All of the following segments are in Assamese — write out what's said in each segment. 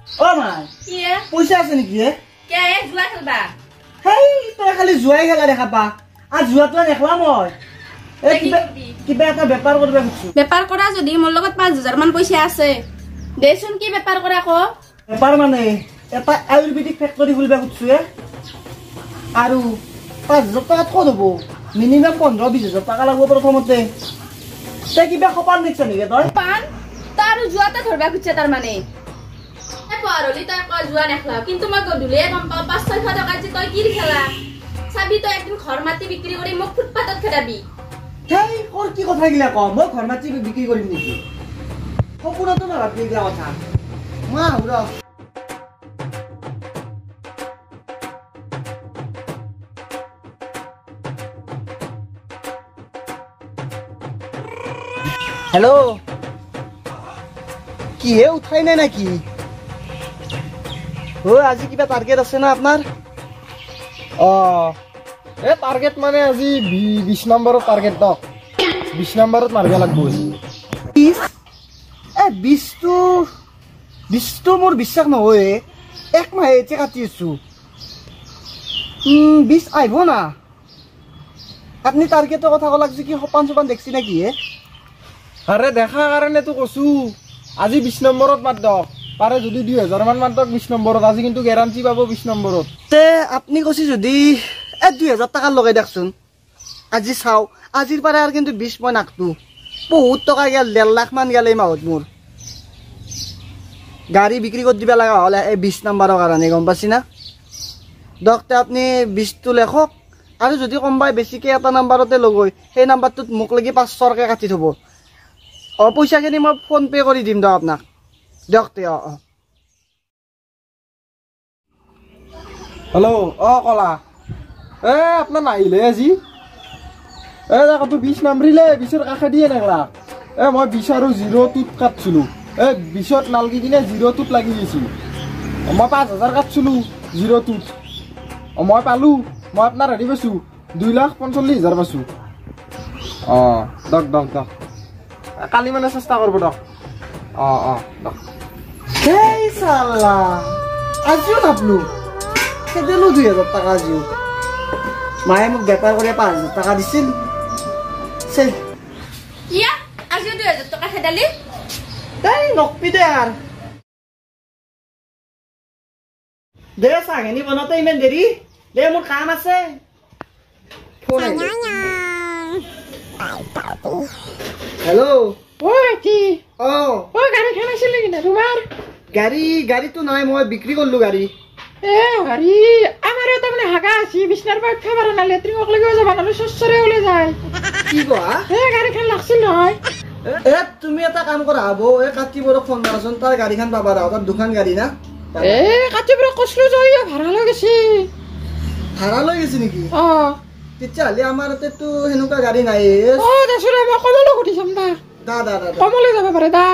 ও মাই কি পয়সা আছে নেকি কে জুয়া খেলবা হেই তই খালি জুৱাই খেলা দেখা পা আজ জুৱাটো দেখলা মই কিবা এটা বেপাৰ কৰিব খুজিছো বেপাৰ কৰা যদি মোৰ লগত 5000 মান পইচা আছে দেচোন কি বেপাৰ কৰা ক বেপাৰ মানে এটা আয়ুৰ্বেদিক ফেক্টৰী খুলিব খুজিছো আৰু 5000 টকাত ক'ত হ'ব মিনিমাম 15-20,000 টাকা লাগব প্ৰথমতে তই কিবা খপাৰ নিছা নেকি তই পান তাৰ জুৱাটা ধৰবা খুজিছে তাৰ মানে পাৰলি তই কয় জুৱা নেখলা কিন্তু মই গধুলিয়ে গম পাওঁ 500-600 টকা যে তই কি খেলা চাবি তই একদিন ঘৰ মাটি বিক্ৰী কৰি মোক ফুটপাতত খেদাবি হেই ওর কি কথা গিলা কম মই ঘর মাটি বিক্রি করিম নেকি সপুরা তো না ভাবি গিলা কথা মা হুরা হ্যালো কি হে উঠাই নাই নাকি ও আজি কিবা টার্গেট আছে না আপনার এ টার্গেট মানে আজি 20 নম্বৰৰ টাৰ্গেট দ 20 নম্বৰত মাৰবা লাগব 20 মোৰ বিশ্বাস নহয় এক মাহে এতে কাটি আছো 20 আইব না আপনি টাৰ্গেটৰ কথা কলাক যে কি সপান সপান দেখছি নাকি আৰে দেখা কাৰণে তো কছু আজি 20 নম্বৰত মাৰ দ পাৰে যদি 2000 মান মাৰ দ 20 নম্বৰত আজি কিন্তু গ্যাৰান্টি পাব 20 নম্বৰত তে আপনি কছি যদি 2000 টাকা লগাই দেখছুন আজি চাও আজিৰ পারে আর কিন্তু 20 মই নাকতু বহুত টাকা গেল 1.5 লাখ মান গেল এই মাহত মোর গাড়ি বিক্রি করে দিবা লাগা হলে এই 20 নম্বৰৰ কাৰণে গম পাছি না ডক্টৰ আপনি 20 তো লেখক আৰু যদি কমবাই বেছিকে এটা নাম্বাৰতে লগৈ সেই নাম্বাৰটোত মোক লাগি 500 টাকা কাটি থব পয়সাখিনি মই ফোন পে কৰি দিম দ আপোনাক ডক্টৰ হ্যালো কলা এ আপনাৰ নাহিলে আজি এ দেখো 20 নাম্বাৰিলে 20ৰ কাষে দিয়ে নেগলা এ মই 20 আৰু 0 টুত কাটছিলো এ 20ত নালগি কিনে 0 টুত লাগি গৈছিল মই 5000 কাটছিলো 0 টুত মই পালো মই আপনার হেৰি পাইছো 2,45,000 পাইছো দক দক দক কালি মানে চেষ্টা করব দক দক এই সালা আজিও নাপলো সেদিলো 2000 টাকা আজিও মায়ে মোক বেপাৰ কৰি 5000 টাকা দিছিল সে ইয়া আজি 2000 টাকা খেদালি তাই নকপি দে আর দে চাগেনি বনাতে ইমান দেৰি দে মোৰ কাম আছে ফোন হেল্ল' ওই কি গাড়ী খেলাইছিল কি না তোমাৰ গাড়ী তো নাই মই বিক্রি করলো গাড়ী গাড়ী আমারও তো মানে হাগা আছি বিছনার পাইপ খাবার না লেট্রিন ওকলে যাবা না সসরে ওলে যায় কি কোৱা গাড়ী খান লাগছিল নহয় তুমি এটা কাম কৰা হব কাটি বড় ফোন মাৰচোন তাৰ গাড়ীখন পাবা ৰা তাৰ দুখান গাড়ী না কাটি বড় কসলো জয় ভাড়া লৈ গেছি নেকি তেতিয়াহ'লে আমাৰ তাতেতো সেনেকুৱা গাড়ী নাই দেচোন মই কমলৈ সুধি চাম দা কমলৈ যাব পাৰে দা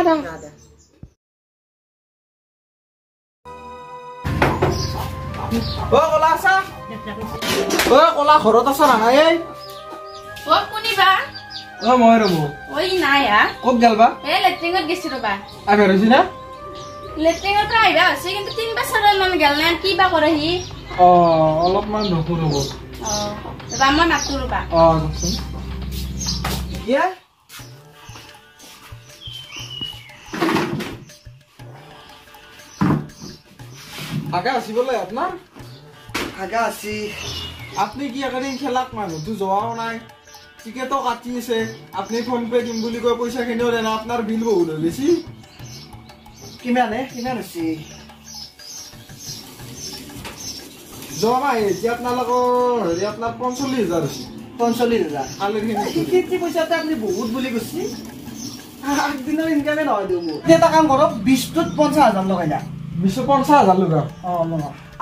কলা আছা কলা ঘৰত আছা নাই কোনিবা মই ৰব ওই নাই ক'ত গেল বা লেট্ৰিঙত গেছি ৰবা আইবাৰ হৈছি না লেট্ৰিঙত আহিবা হৈছে কিন্তু 3 বছৰ মান গেল না কিবা কৰে হি অলপমান ৰখো ৰব ৰবা মই নাকো ৰবা দেখোন কিয়া আগা আসি বলে আপনাৰ আগা আছি আপনি কি একাদিন খেলাক মানুহটো যোৱাও নাই টিকেটও কাটি আছে আপনি ফোন পে দিম বুলি কৈ পইচাখিনিও দেন আপনার বিল বহুত হৈ গৈছি কিমান হৈছে যোৱা মাহ এতিয়া আপোনালোকৰ হেৰি আপোনাৰ 45,000 হৈছে 45,000 আলুখিনি খেতি পইচাতে আপুনি বহুত বুলি কৈছে আগদিনৰ ইনকামে নহয় দিওঁ মোৰ এটা কাম কৰক 20টোত 50,000 লগাই দিয়া 50,000 লগা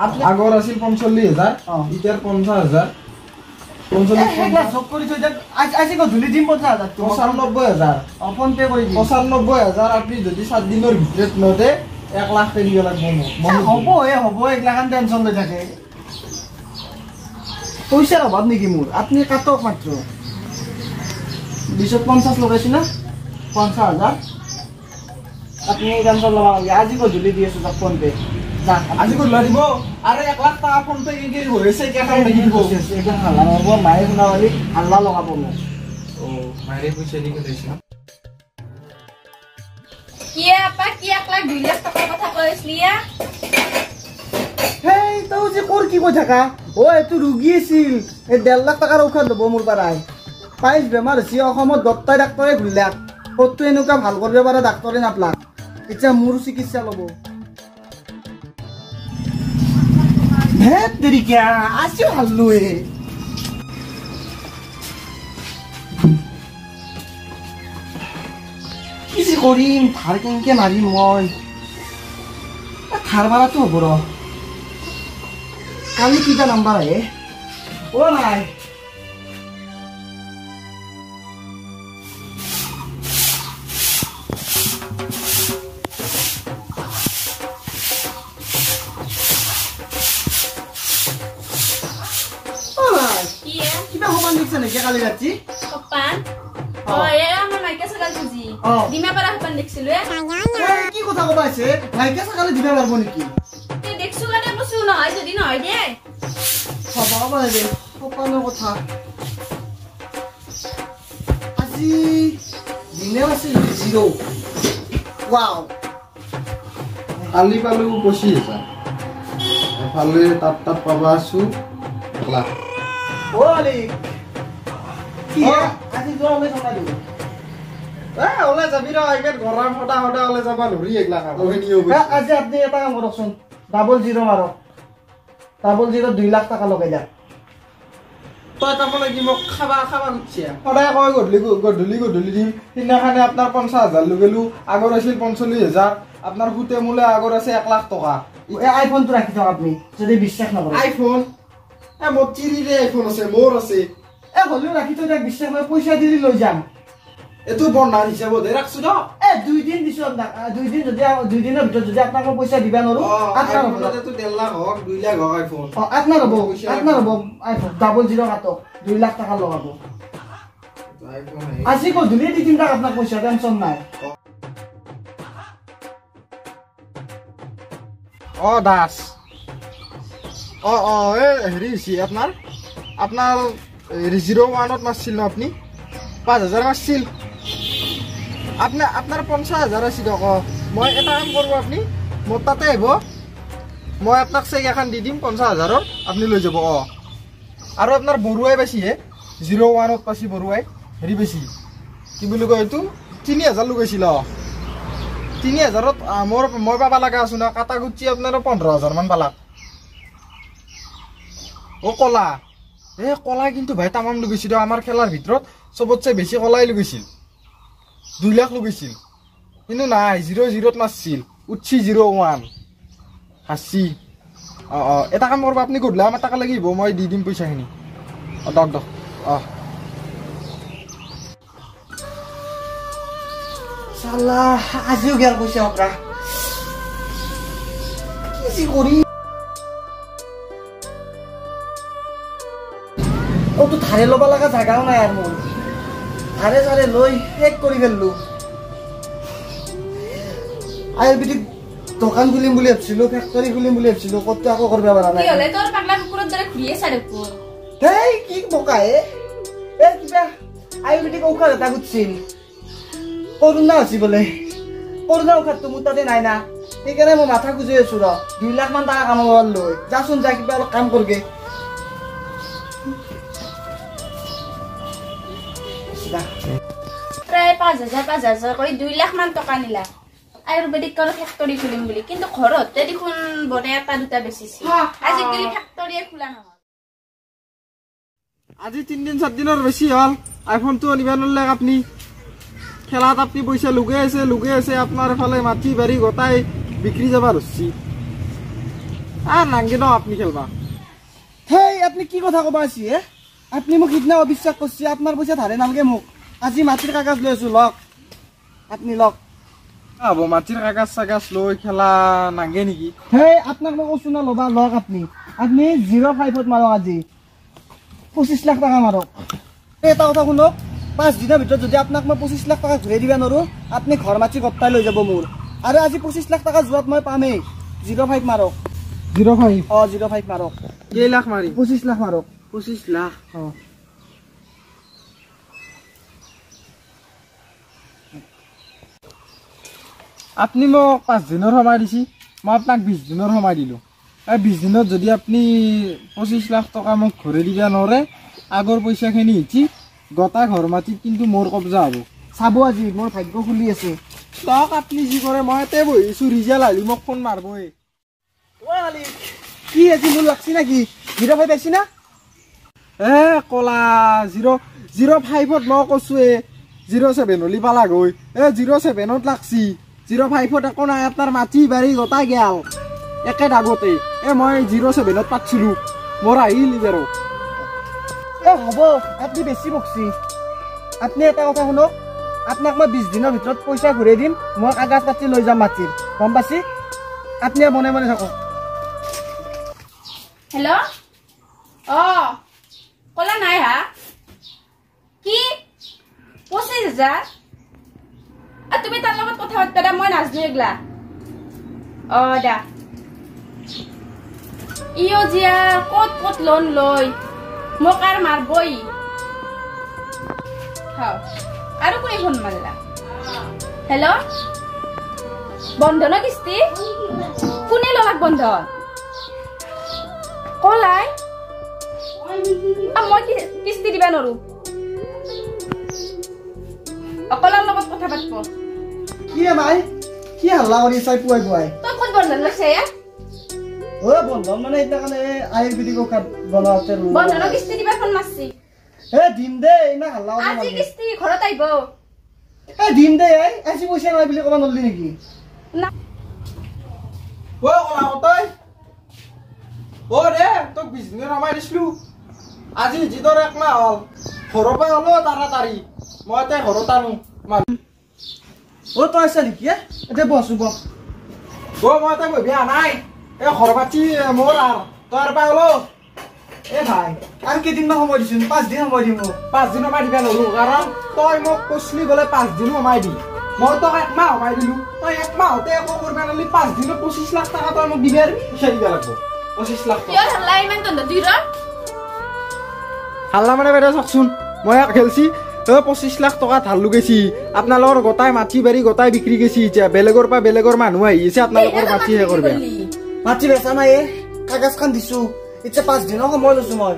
আপনি আগৰ আছিল 45,000 এতিয়াৰ 50,000 চব কৰি থৈ দিয়ক আজি গধূলি দিম 50,000 95,000 ফোন পে কৰি দিম 95,000 আপুনি যদি 7 দিনৰ ভিতৰত নদে 1 লাখ কে দিব লাগিব হ'ব এইগিলাখান টেনচন লৈ থাকে পইচাৰ অভাৱ নেকি মোৰ আপনি কাটক মাত্ৰ 20ত 50 লগাইছি না 50,000 আপনি টেনশন ল'ব নালাগে আজি গধূলি দি আছো ফোন পে যা আজি গধূলি দিব আরে 1 লাখ টাকা ফোন পে কি হইছে কে কাম লাগি দিব একদম হাল্লা লগাব মায়ে শুনা পালি হাল্লা লগাব মোক ও মাইরে পয়সা দি কইছে কি আপা কি 1 লাখ 2 লাখ টাকা কথা কইছলিয়া হেই তো যে কোর কি কই থাকা ও এত রুগী আছিল এ 1.5 লাখ টাকাৰ ঔষধ ল'ব মোৰ পৰাই পাইছ বেমাৰ হৈছে অসমত দত্তাই ডাক্তৰে ঘুৰিলাক কতটো এনেকুৱা ভাল কৰিব পাৰে ডাক্তৰে নাপলাক এতিয়া মোৰ চিকিৎসা ল'ব হেত দেৰিকা আজি হাল্লুৱে কি যে কৰিম ধাৰ কেনেকে মাৰিম মই ধাৰ মাৰাটো হ'ব ৰ কালি কিটা নাম্বাৰ আহে ও নাই কিবা সমান দিছে নেকি কালি ৰাতি কপান ও এ আমার মাইকা সকাল খুজি দিমা পারা হপান দেখছিল কি কথা কবা আছে ভাইকে সকালে দিবা পারবো নেকি তে দেখছু গানে বসু না হয় যদি না হয় দে সবা মানে দে সপানৰ কথা আজি দিনে আছে 0 ওয়াও কালি পালো 25,000 এফালে তাত পাবা আছো 1 লাখ ও আলি কি আজি যোৱা হ'লে থকা দিও ওলে যাবি ৰ আইকে গৰম ফটা ফটা ওলে যাবা লৰি 1 লাখ আজি আপনি এটা কাম কৰকচোন 00 মাৰক 00 2 লাখ টাকা লগাই দিয়া তই তাৰমানে কি মোক খাবা খুজিছা সদায় কয় গধূলি দিম সিদিনাখানে আপোনাৰ 50,000 লগেলো আগৰ আছিল 45,000 আপোনাৰ গুটে মূলে আগৰ আছে 1 লাখ টকা আইফোনটো ৰাখি থক আপনি যদি বিশ্বাস নকৰে আইফোন মোৰ চিৰিৰে আইফোন আছে মোৰ আছে হলেও ৰাখি থৈ তাক বিশ্বাস নকৰে পইচা দিলি লৈ যাম এটো বন্ধা হিচাপত ৰাখছো ন 2 দিন দিছো আপোনাক 2 দিন যদি 2 দিনৰ ভিতৰত যদি আপোনাক পইচা দিবা নৰো আপোনাৰ তো 1.5 লাখ হওক 2 লাখ হওক আইফোন আপনার হবো আইফোন 00 কাটক 2 লাখ টাকা লগাবো আইফোন আজি গধূলি দি দিম তাক আপনাক পইচা টেনশন নাই দাস হেৰি হৈছে আপোনাৰ 01ত মাৰছিল ন আপুনি 5,000 মারছিল আপনার 50,000 আছে দক মই এটা কাম করব আপনি মোর তাতে আহিব মই আপনাক চেক এখন দি দিম 50,000 আপনি লৈ যাব আৰু আপনাৰ বৰুৱাই পাইছি 01ত পাইছি বৰুৱাই হেৰি পাইছি কি বুলি কয় এইটো 3,000 লগাইছিল 3,000ত মই পাবা লগা আছো না কাটা গুচি আপনার 15,000 মান পালাক কলা কলা কিন্তু ভাই তামাম লগাইছিল আমার খেলার ভিতৰত সবতছে বেশি কলাই লগাইছিল 2 লাখ লগাইছিল কিন্তু নাই 00ত মারছিল উঠছি 01 হাসি এটা কাম করব আপনি গধলা আমার টাকা লাগিব মই দি দিম পয়সাখিনি দক শালা আজিও গেল পয়সা ওকরা কি জি করি ও তো ধারে লবা লাগা জায়গাও নাই আর মোর ধারে ধারে লই শেষ করে ফেললো আয়ুর্বেদিক দোকান খুলিম বুলি ভাবছিলো ফ্যাক্টরি খুলিম বুলি ভাবছিলো কত আকো করবে পারা নাই কি হলে তোর পাগলা কুকুরের দ্বারা ঘুরিয়ে সাড়ে উপর হেই কি বোকা কিবা আয়ুর্বেদিক ঔষধ এটা গুছিল করোনা আছে বলে করোনা ঔষধ তো মোৰ তাতে নাই না সেইকাৰণে মই মাথা খুজি আছো ৰ 2 লাখ মান টাকা কামাব লৈ যাচোন যা কিবা অলপ কাম কৰগে প্রায় 5,000 করে 2 লাখ মান টাকা নিলা আয়ুর্বেদিক কোন ফ্যাক্টরি খুলিম বলি কিন্তু ঘরতে দেখুন বনে একটা দুটা বেশিছি আজিকালি ফ্যাক্টরিয়ে খোলা না আজি 3 দিন 7 দিনৰ বেছি হল আইফোনটো আনিবা নলে আপনি খেলাত আপনি পয়সা লুগে আছে আপনার এফালে মাটি বাড়ি গোটাই বিক্রি যাবার হচ্ছি আর নাঙ্গে ন আপনি খেলবা হেই আপনি কি কথা কবা আছি আপনি মোক সিদিনা অবিশ্বাস করছি আপনার পয়সা ধারে নালগে মোক আজি মাটির কাগজ লৈ আছো লক আপনি লক হব মাটির কাগজ সাগজ লৈ খেলা নাঙ্গে নেকি হেই আপনাক মই কৈছো না লবা লক আপনি 05ত মারক আজি 25 লাখ টাকা মারক এটা কথা শুনক 5 দিনৰ ভিতৰত যদি আপোনাক মই 25 লাখ টাকা ঘূৰাই দিবা নৰো আপনি ঘৰ মাটি গপ্তাই লৈ যাব মোৰ আৰু আজি 25 লাখ টকা যোৱাত মই পামেই 05 মাৰক 05 05 মাৰক কেই লাখ মাৰি 25 লাখ মাৰক 25 লাখ আপনি মোক 5 দিনৰ সময় দিছি মই আপোনাক 20 দিনৰ সময় দিলোঁ এই 20 দিনত যদি আপনি 25 লাখ টকা মোক ঘূৰাই দিব নোৱাৰে আগৰ পইচাখিনি ইতি গটা ঘৰ মাটিত কিন্তু মোৰ কব্জা হ'ব চাব আজি মোৰ ভাগ্য খুলি আছে তক আপনি যি কৰে মই এতে বহিছো ৰিজাল্ট আলি মোক ফোন মাৰবই ওয়ালি কি আজি মোৰ লাগছি নাকি 05 পাইছি না কলা 05ত মই কৈছোঁ 07 হলি পালা গৈ 07ত লাগছি 05ত একো নাই আপোনাৰ মাটি বাৰী গোটাই গেল একে দাগতে মই 07ত পাতিছিলোঁ মোৰ আহিল বাৰু হ'ব আপুনি বেছি বকছি আপুনি এটা কথা শুনক আপোনাক মই 20 দিনৰ ভিতৰত পইচা ঘূৰাই দিম মই কাগজ পাতি লৈ যাম মাটিৰ গম পাইছি আপুনি মনে মনে থাকক হেল্ল' কলা নাই হা কি 25,000 তুমি তাৰ লগত কথা পাতিবা মই নাজনো এগলা দা ইও জিয়া কত লোন লই মোক আর মারবই আর কোনে ফোন মারলা হেল্ল' বন্ধন কিস্তি কোনে ললাক বন্ধন কলাই মই কিস্তি দিবা নৰো অকলাৰ লগত কথা পাতব কি মাই কি হাল্লা কৰি চাই পুৱাই পুৱাই তই কোন বন্ধন লৈছে বন্ধন মানে এটা কাৰণে আয়ুৰ্বেদিক ঔষধ বনাওঁতে বন্ধন কিস্তি দিবা ফোন মাৰছি দিম দে ইমান হাল্লা আজি কিস্তি ঘৰত আহিব দিম দে আজি পইচা নাই বুলি ক'ব নললি নেকি দে তোক 20 দিনৰ সময় দিছিলোঁ আজি যিদৰে একমাহ হ'ল ঘৰৰ পৰা হ'লো তাড়াতাড়ি মই এতিয়া ঘৰত আনো তই আছা নেকি এতিয়া বছো বহ মই এতিয়া বহি নাই ঘৰ পাতি মোৰ আৰু তই পৰা হ'লো ভাই আৰু কেইদিনমান সময় দিছোঁ 5 দিন সময় দিম 5 দিনৰ পৰা দিবা নোৱাৰো কাৰণ তই মোক কৈছিলি বোলে 5 দিন সময় দি মই তোক একমাহ সময় দিলোঁ তই একমাহতে একো কৰিব নোৱাৰিলি 5 দিনত 25 লাখ টকা তই মোক দিবি পইচা দিব লাগিব 25 লাখ টকা হাল্লা মানে বাইদেউ চাওকচোন মই খেলছি 25 লাখ টকা ধাৰ লগাইছি আপোনালোকৰ গোটাই মাটি বাৰী গোটাই বিক্ৰী গৈছি এতিয়া বেলেগৰ পৰা বেলেগৰ মানুহ আহিছে আপোনালোকৰ মাটি হে কৰিব মাটি বেচা নাই কাগজখন দিছো এতিয়া 5 দিনৰ সময় লৈছো মই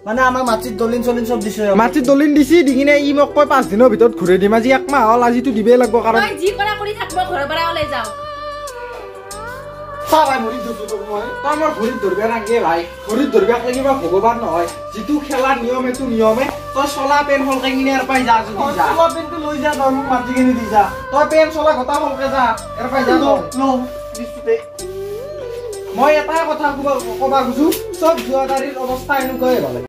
মানে আমাৰ মাটিত দলিন চলিন চব দিছো মাটিত দলিন দিছি দি কিনে ই মোক কয় 5 দিনৰ ভিতৰত ঘূৰাই দিম আজি একমাহ হ'ল আজিতো দিবই লাগিব কাৰণ যি কৰা কৰি থাকব ঘৰৰ পৰা ওলাই যাও ভাই ভৰিত ধৰিছো মই তই মোৰ ভৰিত ধৰিবা নাগে ভাই ভৰিত ধৰিবা লাগিব ভগৱান নহয় যিটো খেলাৰ নিয়ম এইটো নিয়মে তই চলা পেন হলকে কিনে আৰু পাই যা যদি যা চলা পেনটো লৈ যা তই মোক মাটি কিনি দি যা তই পেন চলা গটা হলকে যা আৰু পাই যা লো দিছোতে মই এটাই কথা কবা খুজো চব জুৱাদাৰীৰ অৱস্থা এনেকুৱাই হ'লে